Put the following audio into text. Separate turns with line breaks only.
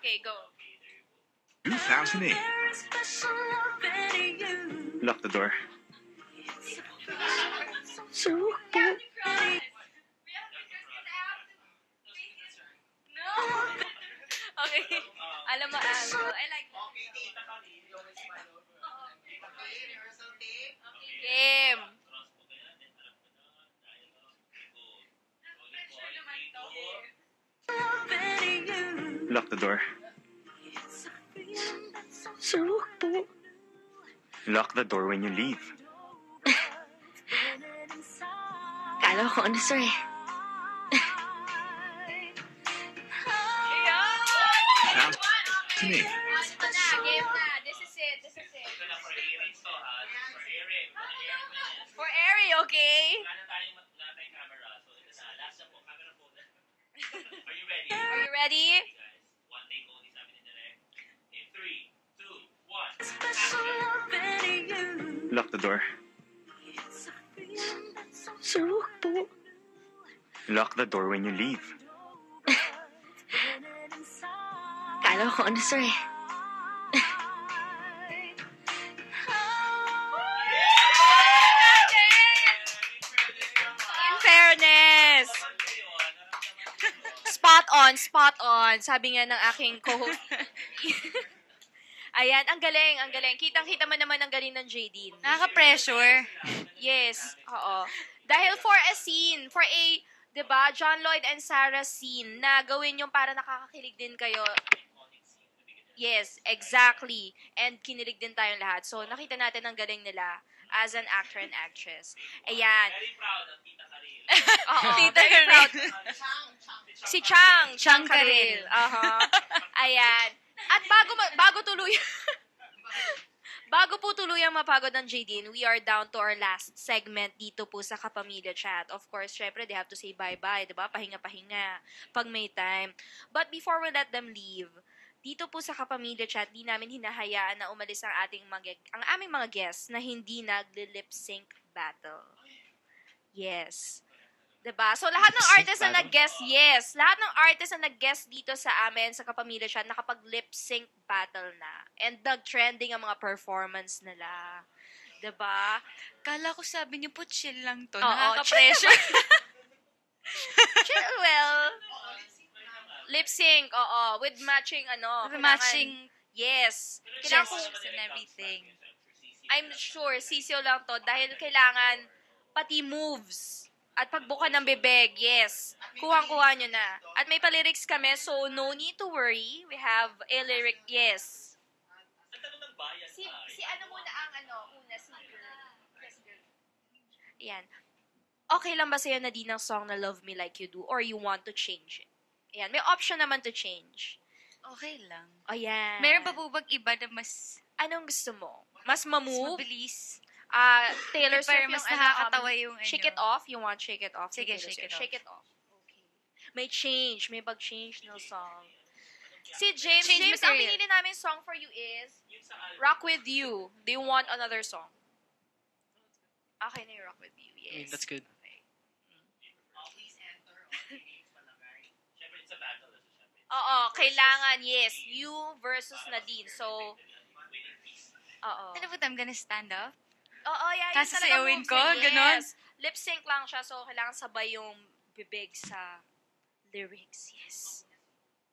Okay, go.
2008. Lock the door.
Okay. Alam mo, Angle. I like that. Game.
Lock the door. Lock the door when you leave.
Kala ko ano, sir eh.
Me.
Game na. This is it. For Airy, okay? Are you ready?
Lock the door. Lock the door when you leave.
Kala ko ano, sir eh.
In fairness. Spot on. Sabi nga ng aking co-host. Ayan, ang galing. Kitang-kita mo naman ang galing ng JD.
Nakaka-pressure.
Yes, oo. Dahil for a scene, for a, 'di ba, John Lloyd and Sarah scene na gawin yung para nakakakilig din kayo. Yes, exactly. And kinilig din tayong lahat. So, nakita natin ang galing nila as an actor and actress. Ayan.
Very proud of Tita Karil.
Oo,
Tita
very
Karil.
proud. Si Chang
Karil.
Karil. Ayan. At bago po tuluyang mapagod ng JD, we are down to our last segment dito po sa Kapamilya Chat. Of course, syempre, they have to say bye-bye, diba? Pahinga-pahinga pag may time. But before we let them leave, dito po sa Kapamilya Chat, di namin hinahayaan na umalis ang aming mga guests na hindi nag-lip sync battle. Yes. Diba? So, lahat ng artists na nag-guest, lahat ng artists na nag-guest dito sa amin, sa Kapamilya Chat, nakapag-lip sync battle na. And nag-trending ang mga performance nila. Diba?
Kala ko sabi niyo po, chill lang to.
Oo,
Nakaka-pressure.
Chill, well. Lip sync, oo. With matching,
Matching
yes.
gestures and everything.
I'm sure, sisiyo lang to dahil kailangan pati moves. At pagbuka ng bibig, yes. Kuhang-kuha nyo na. At may pa-lyrics kami, so no need to worry. We have a lyric, yes.
Ang tanong ng bayan
Si ano muna ang una, si girl. Ayan. Okay lang ba sa'yo na di ng song na Love Me Like You Do or you want to change it? Ayan. May option naman to change.
Okay lang.
Ayan.
Meron pa po bang iba na mas
Anong gusto mo? Mas ma-move?
mabilis?
Taylor Swift
Pero mas nakakatawa yung
Shake It Off? You want Shake It Off?
Sige,
Taylor
Shake
Swift.
It Off.
Shake It Off. Okay. May pag-change ng song. Si James,
Change
ang
material.
pinili namin song for you is
yung sa album.
Rock With You. Do you want another song? Okay na yung Rock With You, yes.
That's good.
Okay.
Please enter on the games palagay. Siyempre, it's a battle. Siyempre.
Oo, kailangan, yes. You versus Nadine. So, oo.
Ano po, I'm gonna stand up?
Oo, yeah.
Kasi
yung talagang
sayawin
moves
ko,
na,
ganon?
yes. Lip sync lang siya, so kailangan sabay yung bibig sa lyrics, yes.